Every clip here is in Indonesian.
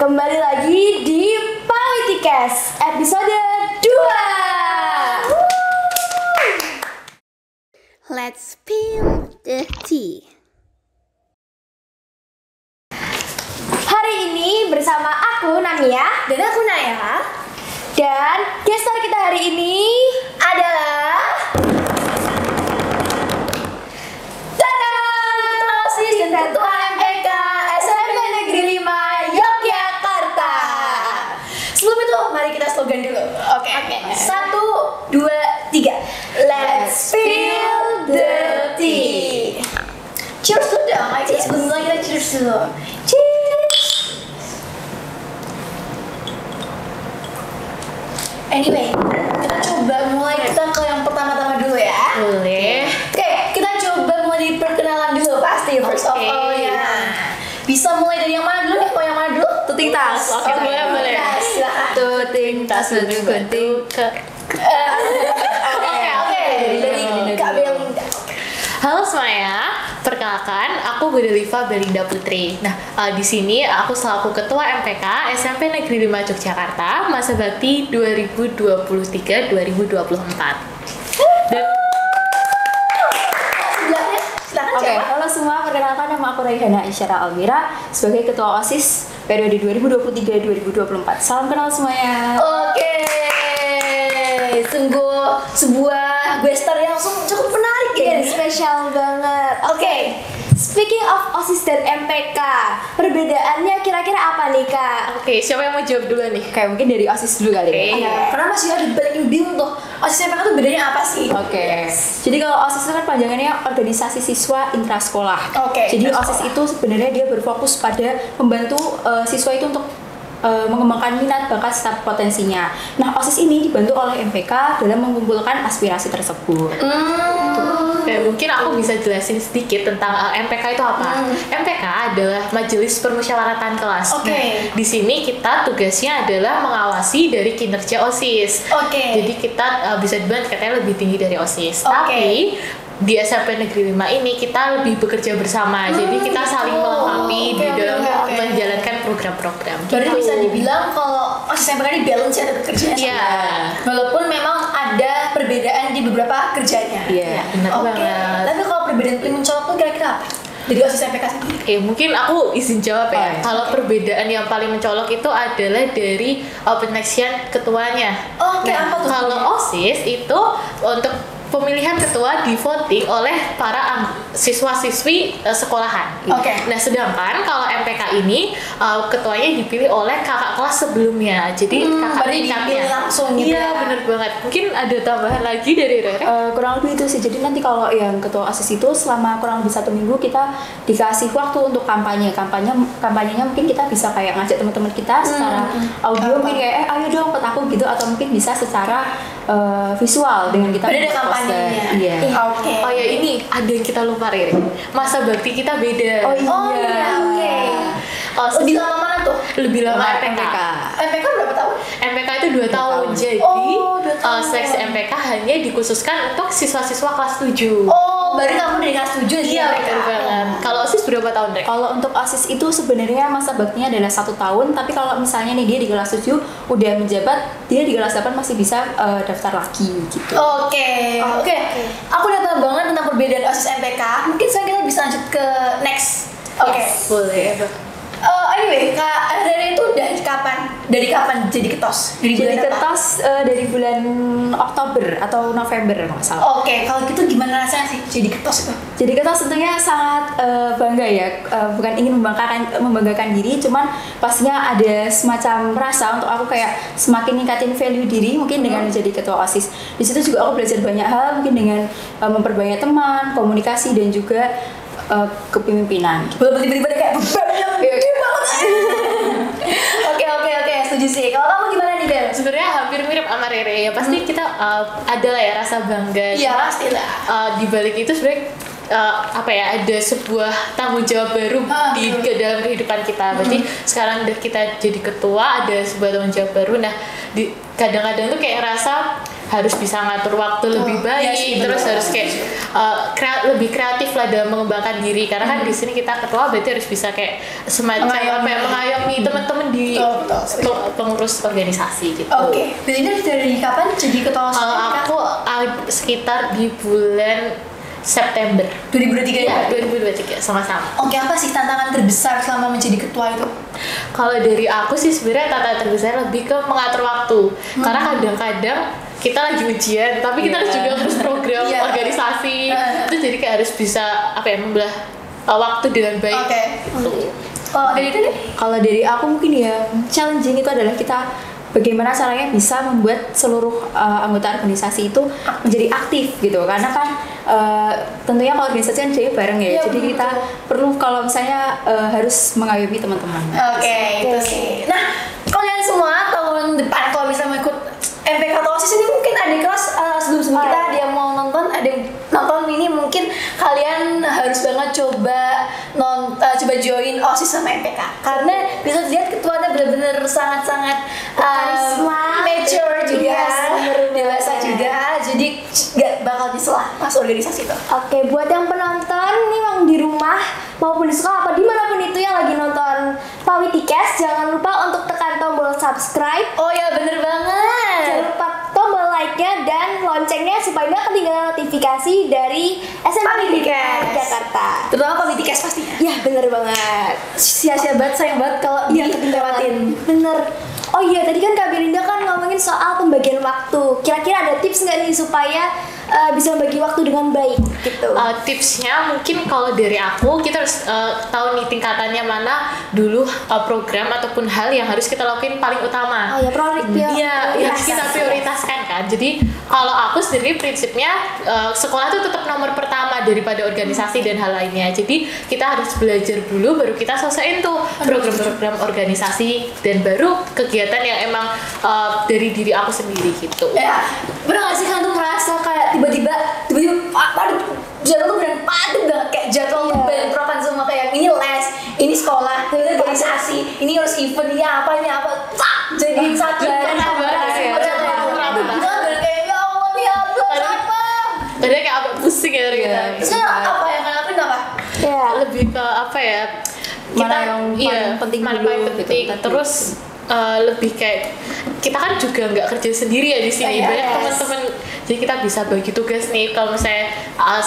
Kembali lagi di Politicast episode 2. Let's spill the tea. Hari ini bersama aku Namia Dan aku Naya. dan guest star kita hari ini adalah OSIS dan Ketua MPK SMP Negeri 5 Yogyakarta. Sebelum itu, mari kita slogan dulu. Oke. 1, 2, 3. Let's spill the tea. Cheers dulu dong. Ayo sebelum mulai kita cheers dulu. Cheers. Anyway, kita coba mulai kita ke yang pertama-tama dulu ya. Boleh. Oke, kita coba mulai dari perkenalan dulu pasti first of all ya. Bisa mulai dari yang mana dulu nih? Mau yang mana dulu? Tuting tas. Oke, boleh. Silakan. Tuting tas gunting. Oke. Dari Kak Belinda. Halo semuanya, perkenalkan aku Budeliva Belinda Putri. Nah, di sini aku selaku Ketua MPK SMP Negeri 5 Yogyakarta masa bakti 2023-2024. Dan Sebelahnya, silakan Oke, siapa? halo semua, perkenalkan nama aku Raihana Isyara Almira sebagai Ketua OSIS periode 2023-2024. Salam kenal semuanya. Oke. Sungguh sebuah gestar yang langsung cukup menarik ya. Spesial banget. Oke. Speaking of OSIS dan MPK, perbedaannya kira-kira apa nih Kak? oke, siapa yang mau jawab dulu nih? Kayak mungkin dari OSIS dulu kali ya. Oke. Karena masih ada banyak yang bingung tuh. OSIS MPK tuh bedanya apa sih? Oke. Jadi kalau OSIS itu kan panjangannya organisasi siswa intrasekolah. Oke, Jadi intrasekolah. OSIS itu sebenarnya dia berfokus pada membantu siswa itu untuk mengembangkan minat, bakat, serta potensinya. Nah, OSIS ini dibantu oleh MPK dalam mengumpulkan aspirasi tersebut. Dan mungkin aku bisa jelasin sedikit tentang MPK itu apa. MPK adalah Majelis Permusyawaratan Kelas. Oke. Nah, di sini kita tugasnya adalah mengawasi dari kinerja OSIS. Oke. Jadi kita bisa dibilang katanya lebih tinggi dari OSIS. Oke. Tapi di SMP Negeri 5 ini kita lebih bekerja bersama. Jadi kita saling melengkapi di dalam menjalankan program-program. Berarti gitu. bisa dibilang kalau OSIS MPK ini balance ya kerjanya sama. Iya. Walaupun memang ada perbedaan di beberapa kerjanya. Iya. Benar Oke. banget. Tapi kalau perbedaan paling mencolok tuh kira-kira apa? Dari OSIS MPK sendiri. Oke, mungkin aku izin jawab ya. Oh, iya. Kalau perbedaan yang paling mencolok itu adalah dari penyeleksian ketuanya. Oke, apa tuh? Kalau OSIS itu untuk pemilihan ketua di voting oleh para siswa-siswi sekolahan. Oke. Nah, sedangkan kalau MPK ini ketuanya dipilih oleh kakak kelas sebelumnya. Jadi kakak berarti tingkatnya. dipilih langsung gitu Iya, ya. bener banget. Mungkin ada tambahan lagi dari Rere? Kurang lebih itu sih. Jadi nanti kalau yang ketua OSIS itu selama kurang lebih 1 minggu kita dikasih waktu untuk kampanyenya mungkin kita bisa kayak ngajak teman-teman kita secara audio mungkin kayak ayo dong ikut aku gitu, atau mungkin bisa secara visual dengan kita Berarti ada membuat poster. kampanyenya. Iya. Oke. Oh ya, ini ada yang kita lupa, Rere. Masa bakti kita beda. Oh iya. Oh iya, oke. Lebih lama mana tuh? Lebih lama Sama MPK. MPK berapa tahun? MPK itu 2 tahun. Jadi Oh, 2 tahun. seleksi MPK hanya dikhususkan untuk siswa-siswa kelas 7. Oh, berarti kamu dari kelas 7 sih Iya, MPK. betul banget. Kalau OSIS berapa tahun, Rek? Kalau untuk OSIS itu sebenarnya masa baktinya adalah 1 tahun, tapi kalau misalnya nih dia di kelas 7 udah menjabat, dia di kelas 8 masih bisa daftar lagi gitu. Oke. Aku udah tahu banget tentang perbedaan OSIS MPK. Mungkin sekarang kita bisa lanjut ke next. Oke. Boleh. Anyway, Kak Rere itu dari kapan jadi ketos? Jadi bulan apa? ketos dari bulan Oktober atau November kalau nggak salah. Oke, kalau gitu gimana rasanya sih jadi ketos itu? Jadi ketos tentunya sangat bangga ya, bukan ingin membanggakan diri, cuman pastinya ada semacam rasa untuk aku kayak semakin ningkatin value diri mungkin dengan menjadi ketua OSIS. Di situ juga aku belajar banyak hal mungkin dengan memperbanyak teman, komunikasi dan juga kepemimpinan. Boleh tiba-tiba kayak beban yang gede banget. Oke, setuju sih. Kalau kamu gimana nih, Bel? Sebenarnya hampir mirip sama Rere ya. Pasti kita ada lah ya rasa bangga. Iya, Cuma, pastilah. di balik itu sebenarnya ada sebuah tanggung jawab baru dalam kehidupan kita. Berarti sekarang kita jadi ketua, ada sebuah tanggung jawab baru. Nah, kadang-kadang tuh kayak rasa harus bisa ngatur waktu lebih baik, Iya sih, terus betul. harus kayak lebih kreatif lah dalam mengembangkan diri, karena kan di sini kita ketua berarti harus bisa kayak semacam mengayomi teman-teman di Betul. pengurus organisasi gitu. Oke, Belinda dari kapan jadi ketua OSIS? Kalau aku sekitar di bulan September 2023 ya, ya? 2023 sama-sama. Oke, apa sih tantangan terbesar selama menjadi ketua itu? Kalau dari aku sih sebenarnya tantangan terbesar lebih ke mengatur waktu. Karena kadang-kadang kita lagi ujian, tapi kita harus juga harus program Iya. organisasi. Itu jadi kayak harus bisa membelah waktu dengan baik. Oke. Gitu. Oh, dari itu nih? Kalau dari aku mungkin ya challenging itu adalah kita bagaimana caranya bisa membuat seluruh anggota organisasi itu menjadi aktif gitu, karena kan tentunya kalau organisasi kan jadi bareng ya, Iya, jadi betul. kita perlu kalau misalnya harus mengayomi teman-teman. Oke, itu sih. Nah, kalian semua tahun depan kalau bisa mau ikut MPK atau OSIS ini mungkin ada kelas sebelum kita ada yang mau nonton, ada yang nonton ini mungkin kalian harus banget coba coba join OSIS sama MPK karena bisa dilihat ketuanya benar-benar sangat-sangat mature juga, Yes, bener dewasa banget. juga, jadi gak bakal nyesel lah masuk organisasi itu. Oke, buat yang penonton nih yang di rumah maupun di sekolah apa dimanapun itu yang lagi nonton Pawitikes, jangan lupa untuk tekan tombol subscribe, Oh ya bener banget. jangan lupa tombol like-nya dan loncengnya supaya nggak ketinggalan notifikasi dari SMP Pawitikes Jakarta. Terutama Pawitikes pastinya. Ya bener banget. Sia-sia banget, sayang banget kalau Iya dilewatin. Bener. Oh iya, tadi kan Kak Belinda kan ngomongin soal pembagian waktu. Kira-kira ada tips nggak nih supaya bisa membagi waktu dengan baik gitu? Tipsnya mungkin kalau dari aku, kita harus tahu nih tingkatannya mana dulu program ataupun hal yang harus kita lakuin paling utama. Oh ya, Iya, yang kita prioritaskan kan. Jadi kalau aku sendiri prinsipnya sekolah itu tetap nomor pertama daripada organisasi dan hal lainnya. Jadi kita harus belajar dulu, baru kita selesaiin tuh program-program organisasi dan baru kegiatan yang emang dari diri aku sendiri gitu. Ya, pernah gak sih kalian tuh merasa kayak tiba-tiba padat, jadwal tuh beneran padat banget, kayak jadwal tuh bentrokan semua, kayak ini les, ini sekolah, ini organisasi, ini harus event, ini apa, jadi satu Pernah banget sih ya. Pernah. Itu kan bener kayak ya Allah nih apa? Kadang kayak agak pusing ya dari kita. Terus kan apa yang kalian lakuin apa? Ya. Lebih ke apa ya? Mana yang paling penting mana dulu paling gitu, penting. tadi. Terus lebih kayak kita kan juga nggak kerja sendiri ya di sini, banyak teman-teman, jadi kita bisa bagi tugas nih. Kalau misalnya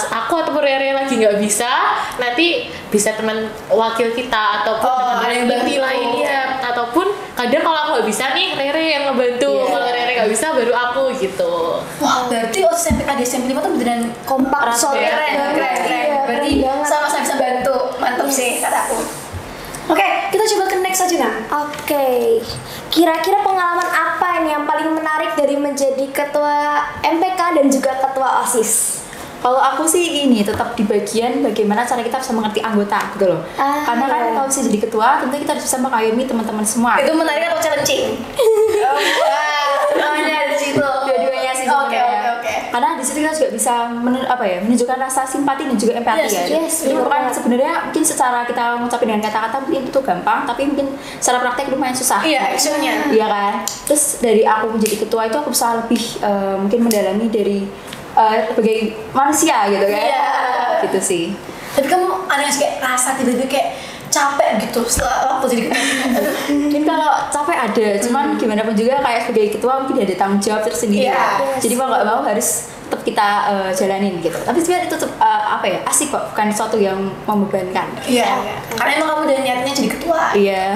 aku atau Rere lagi nggak bisa, nanti bisa teman wakil kita ataupun ada yang teman-teman bantu. lainnya, ataupun kadang kalau aku nggak bisa nih Rere yang ngebantu, kalau Rere nggak bisa baru aku gitu. Wah, berarti OSIS MPK di SMP 5 tuh beneran Kompak, solid ya. banget. keren. Iya, Berarti keren banget. sama-sama bisa bantu, mantap sih kataku. Oke, kita coba ke next aja nah. Oke, kira-kira pengalaman apa nih yang paling menarik dari menjadi ketua MPK dan juga ketua OSIS? Kalau aku sih ini tetap di bagian bagaimana cara kita bisa mengerti anggota gitu loh. Karena kan iya. kalau bisa jadi ketua, tentu kita harus bisa mengayomi teman-teman semua. Itu menarik atau challenging? Namanya di situ. Dua-duanya sih Oke. sebenarnya. Karena di situ kita juga bisa menunjukkan rasa simpati dan juga empati Yes, ya. yes, Jadi benar bukan banget. sebenarnya mungkin secara kita mengucapkan dengan kata-kata mungkin itu gampang, tapi mungkin secara praktek lumayan susah. Iya, actionnya. Iya kan. Terus dari aku menjadi ketua itu aku bisa lebih mungkin mendalami dari sebagai manusia gitu kan. Iya. Gitu sih. Tapi kamu ada nggak sih kayak rasa tiba-tiba kayak capek gitu setelah waktu jadi ketua? Mungkin kalau capek ada, cuman gimana pun juga kayak sebagai ketua mungkin ada tanggung jawab tersendiri. Iya. Jadi mau nggak mau harus tetap kita jalanin gitu. Tapi sebenarnya itu tetap asik kok, bukan sesuatu yang membebankan. Iya. Karena emang kamu udah niatnya jadi ketua. Iya.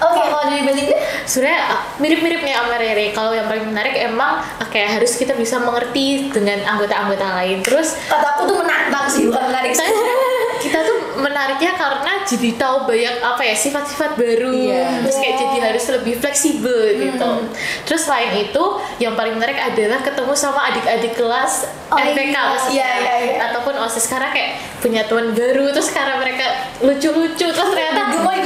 Oke, kalau dari Belinda? Sebenarnya mirip-mirip nih sama Rere. Kalau yang paling menarik emang kayak harus kita bisa mengerti dengan anggota-anggota lain. Terus Kata aku tuh menantang sih, bukan menarik sih. kita tuh menariknya karena jadi tahu banyak sifat-sifat baru. Iya. Terus kayak jadi harus lebih fleksibel gitu. Terus selain itu yang paling menarik adalah ketemu sama adik-adik kelas MPK maksudnya. Iya. Ataupun OSIS, karena kayak punya teman baru, terus karena mereka lucu-lucu, terus ternyata gemoy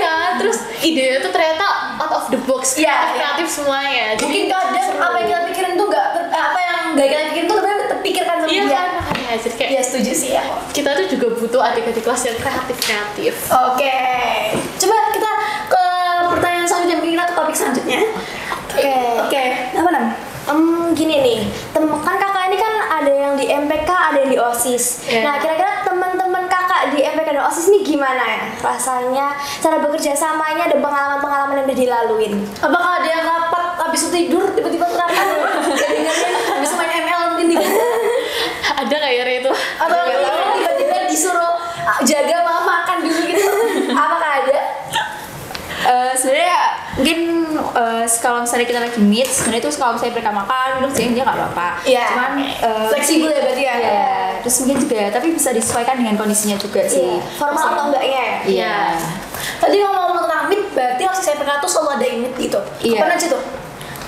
kan, terus idenya tuh ternyata out of the box, Iya, kreatif semuanya. Mungkin kadang apa yang kita pikirin tuh apa yang gak kita pikirin tuh ternyata terpikirkan sama Iya dia. kan, makanya jadi kayak Iya, setuju sih ya. kita tuh juga butuh adik-adik kelas yang kreatif. Oke. Coba kita ke pertanyaan selanjutnya, mungkin kita ke topik selanjutnya. Oke. Apa Nam? Gini nih, kan kakak ini kan ada yang di MPK, ada yang di OSIS. Yeah. Nah, kira-kira teman-teman kakak di MPK dan OSIS ini gimana ya rasanya, cara bekerja samanya, dan pengalaman-pengalaman yang udah dilaluin? Apakah ada yang rapat habis itu tidur tiba-tiba rapat dengerin habis main ML mungkin tiba-tiba Ada nggak ya itu? atau tiba-tiba disuruh jaga makan dulu gitu? Apakah ada? Sebenarnya mungkin kalau misalnya kita lagi meet, sebenarnya itu kalau misalnya mereka makan minum siang dia nggak apa-apa. Iya. Cuman Fleksibel ya berarti ya. Iya. Terus mungkin juga tapi bisa disesuaikan dengan kondisinya juga sih. Formal atau enggaknya ya? Iya. Tadi ngomong tentang meet, berarti OSIS MPK tuh selalu ada yang meet gitu. Iya. Apa aja tuh?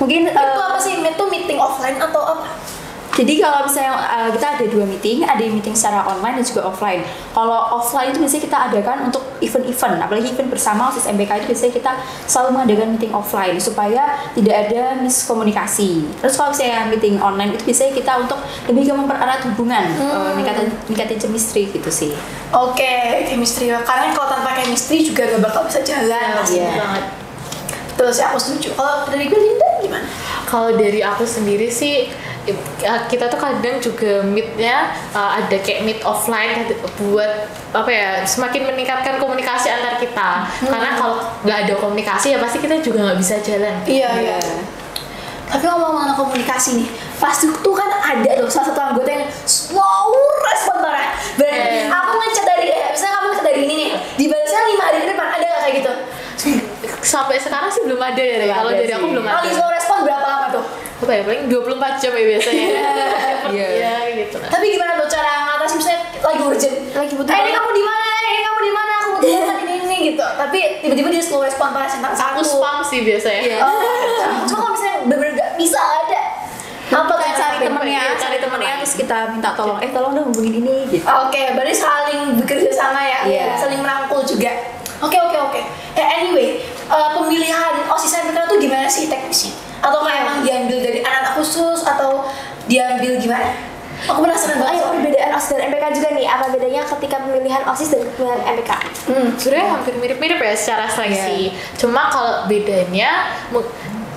Mungkin Itu apa sih? Meet tuh meeting offline atau apa? jadi kalau misalnya kita ada 2 meeting, ada yang meeting secara online dan juga offline. Kalau offline itu biasanya kita adakan untuk event-event, apalagi event bersama OSIS MPK itu biasanya kita selalu mengadakan meeting offline supaya tidak ada miskomunikasi. Terus kalau misalnya meeting online itu biasanya kita untuk lebih ke mempererat hubungan, ningkatin chemistry gitu sih. Oke, chemistry. Karena kalau tanpa chemistry juga gak bakal bisa jalan. Iya. Banget. Terus ya aku setuju. Kalau dari gue Linda gimana? Kalau dari aku sendiri sih kita tuh kadang juga meetnya ada kayak meet offline buat apa ya, semakin meningkatkan komunikasi antar kita. Karena kalau nggak ada komunikasi ya pasti kita juga nggak bisa jalan. Iya. Tapi ngomong-ngomong komunikasi nih, pasti tuh kan ada tuh salah satu anggota yang wow respon parah. Berarti aku ngechat dari misalnya kamu ngechat dari ini nih, dibalasnya 5 hari ke depan, ada nggak kayak gitu? Sampai sekarang sih belum ada ya. Kalau dari aku belum ada. Paling slow respon berapa lama tuh? Apa ya, paling 24 jam ya biasanya. Iya. Iya gitu. Tapi gimana tuh cara ngatasin misalnya lagi urgent, Lagi butuh ini kamu di mana? Ini kamu di mana? Aku butuh banget ini gitu. Tapi tiba-tiba dia slow respon parah tentang Aku satu. spam sih biasanya. Iya. Cuma kalau misalnya bener-bener gak bisa ada. Apa Kita cari temennya, Iya, cari temennya terus kita minta tolong, tolong dong hubungin ini gitu. Oke, berarti saling bekerja sama ya, Iya. saling merangkul juga. Oke. Anyway, pemilihan OSIS MPK tuh gimana sih teknisnya? Atau kayak emang diambil dari anak-anak khusus atau diambil gimana? Aku penasaran banget. Ayo, perbedaan OSIS dan MPK juga nih. Apa bedanya ketika pemilihan OSIS dan pemilihan MPK? Sebenarnya hampir mirip-mirip ya secara seleksi. Cuma kalau bedanya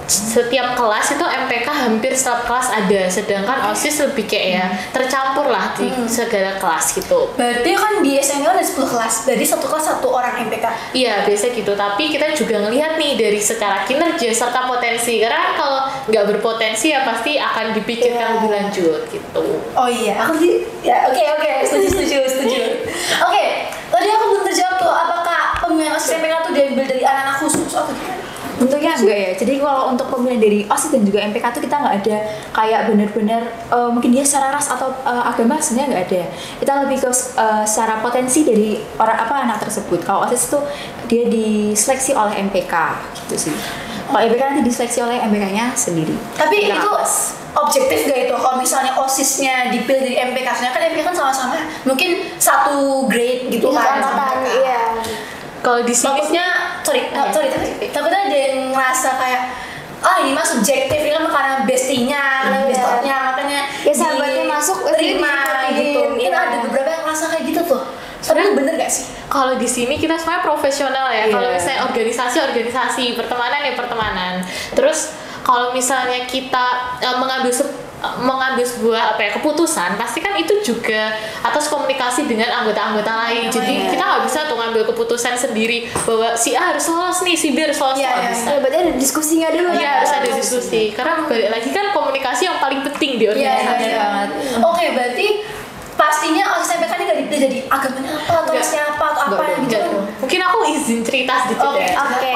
setiap kelas itu MPK hampir setiap kelas ada, sedangkan OSIS lebih kayak ya tercampur lah di segala kelas gitu. Berarti kan di SMA ada 10 kelas, dari satu kelas satu orang MPK. Iya biasa gitu, tapi kita juga ngelihat nih dari secara kinerja serta potensi, karena kalau nggak berpotensi ya pasti akan dipikirkan lebih lanjut gitu. Oh iya, aku sih ya oke, setuju. Oke, tadi aku belum terjawab tuh, apakah pemilihan OSIS MPK tuh diambil dari anak-anak khusus atau gimana? Bentuknya enggak ya. Jadi kalau untuk pemilihan dari OSIS dan juga MPK tuh kita nggak ada kayak bener-bener mungkin dia secara ras atau agama sebenarnya nggak ada. Kita lebih ke secara potensi dari anak tersebut. Kalau OSIS tuh dia diseleksi oleh MPK gitu sih. Kalau MPK nanti diseleksi oleh MPK-nya sendiri. Tapi Kita itu kelas. objektif gak itu kalau misalnya OSIS-nya dipilih dari MPK? Soalnya kan MPK kan sama-sama mungkin satu grade gitu kan. Angkatan, iya. Kalau di sini Takutnya, takutnya ada yang ngerasa kayak ini mah subjektif, ini kan karena bestinya, karena bestnya, makanya Ya, sahabatnya masuk, terima jadi gitu. Mungkin iya. ada beberapa yang ngerasa kayak gitu tuh. Padahal bener gak sih? kalau di sini kita semuanya profesional ya. Iya. Kalau misalnya organisasi, pertemanan ya pertemanan. Terus kalau misalnya kita mengambil sebuah keputusan, pasti kan itu juga atas komunikasi dengan anggota-anggota lain. Jadi kita nggak bisa tuh ngambil keputusan sendiri bahwa si A harus lolos nih, si B harus lolos, nggak bisa. Ya, berarti ada diskusinya dulu. Iya, harus ada diskusi. Karena balik lagi kan komunikasi yang paling penting di organisasi. Iya. Oke, berarti pastinya OSIS MPK ini gak dipilih jadi agamanya apa atau Nggak. rasnya apa atau apa gitu. Enggak tuh. Mungkin aku izin cerita sedikit Oke. ya. Oke.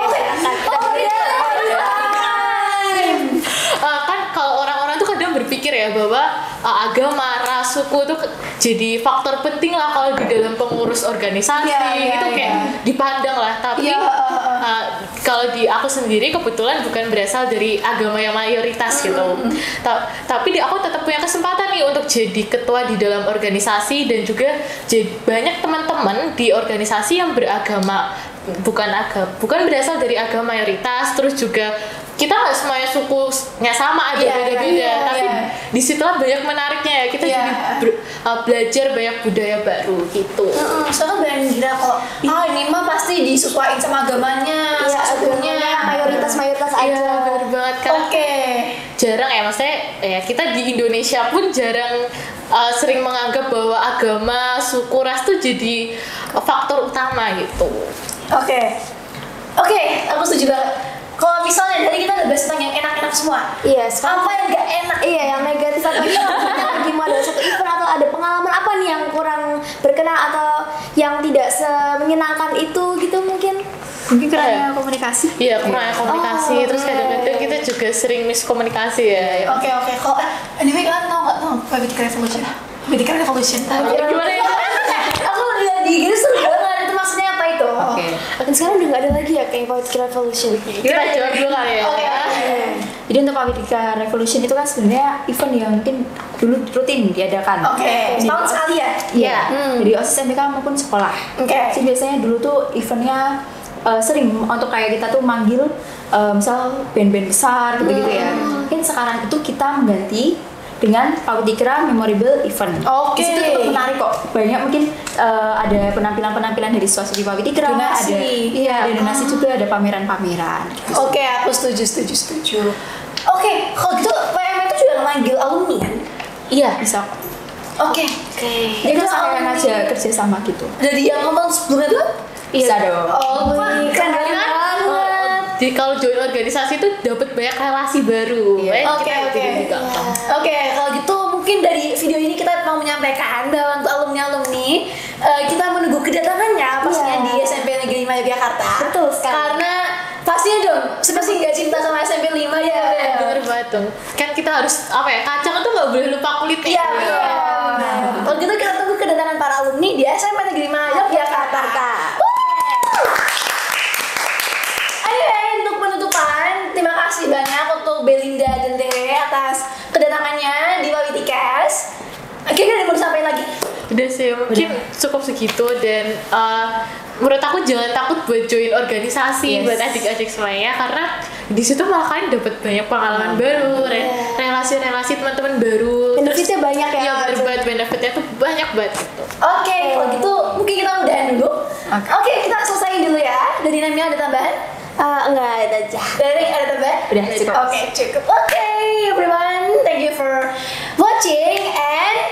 Kan kalau orang-orang tuh kadang berpikir ya bahwa agama, ras, suku tuh jadi faktor penting lah kalau di dalam pengurus organisasi. Iya, Itu kayak dipandang lah. Tapi kalau di aku sendiri kebetulan bukan berasal dari agama yang mayoritas gitu. Tapi aku tetap punya kesempatan nih untuk jadi ketua di dalam organisasi dan juga banyak teman-teman di organisasi yang beragama bukan berasal dari agama mayoritas. Terus juga kita nggak semuanya sukunya sama, ada beda-beda, tapi disitulah banyak menariknya ya, kita jadi belajar banyak budaya baru gitu. Soalnya bayangin gila kalau ini mah pasti disesuaikan sama agamanya, Iya, sukunya. mayoritas aja. Iya, bener banget kan. Oke. jarang ya, maksudnya ya kita di Indonesia pun jarang sering menganggap bahwa agama, suku, ras tuh jadi faktor utama gitu. Oke, aku setuju banget. Kalau misalnya dari kita udah bahas tentang yang enak-enak semua, Iya, sekarang apa yang gak enak? iya yang negatif apa nih? Gimana ada satu event atau ada pengalaman apa nih yang kurang berkenan atau yang tidak semenyenangkan itu gitu mungkin? Mungkin karena komunikasi. Iya, kurang komunikasi, Oh, terus kadang-kadang kita juga sering miskomunikasi ya. Oke. Kalau anyway kalian tau nggak Political Revolution? Political Revolution. Gimana ya? Aku lihat di Inggris seru banget. Itu maksudnya apa itu? Oke. Dan sekarang udah nggak ada lagi ya kayak Political Revolution. Kita jawab dulu kali ya. Oke. Jadi untuk Political Revolution itu kan sebenarnya event yang mungkin dulu rutin diadakan. Oke. Setahun sekali ya? Iya. Jadi OSIS MPK maupun sekolah. Oke. Jadi biasanya dulu tuh eventnya sering untuk kayak kita tuh manggil misal band-band besar gitu-gitu ya. Mungkin sekarang itu kita mengganti dengan Pawitykra Memorable Event. Oke. Di situ tuh menarik kok. Banyak mungkin ada penampilan-penampilan dari swastika Pawitykra, Donasi. ada donasi juga, ada pameran-pameran. Gitu. Oke, aku setuju. Oke, kalau gitu PM itu juga manggil alumni kan? Iya, bisa. Oke. Jadi sekalian aja kerja sama gitu. Jadi yang ngomong sebelumnya tuh? Bisa dong. Oh, keren Karena banget. jadi kalau join organisasi itu dapat banyak relasi baru. Iya. Makanya Oke, kita oke. jadi gampang. Oke, kalau gitu mungkin dari video ini kita mau menyampaikan bahwa untuk alumni-alumni kita menunggu kedatangannya pastinya Iya. di SMP Negeri 5 Yogyakarta. Betul sekali. Karena pastinya dong, siapa sih nggak cinta sama SMP 5 ya? Bener banget dong. Kan kita harus apa ya? Kacang tuh nggak boleh lupa kulitnya. Iya, benar. Kalau gitu kita tunggu kedatangan para alumni di SMP Negeri 5 Yogyakarta. Anyway, untuk penutupan, terima kasih banyak untuk Belinda dan Tere atas kedatangannya di Pawitikas. Akhirnya ada mau disampaikan lagi? Udah sih, mungkin cukup segitu dan menurut aku jangan takut buat join organisasi buat adik-adik semuanya karena di situ malah kalian dapat banyak pengalaman baru, relasi-relasi teman-teman baru. Benefitnya banyak ya. Iya bener banget, benefitnya tuh banyak banget gitu. Oke, kalau gitu mungkin kita udahan dulu. Oke, kita selesai dulu ya. Dari Namia ada tambahan? Enggak ada aja. Dari ada tambahan? Udah cukup. Oke, cukup. Oke, everyone, thank you for watching and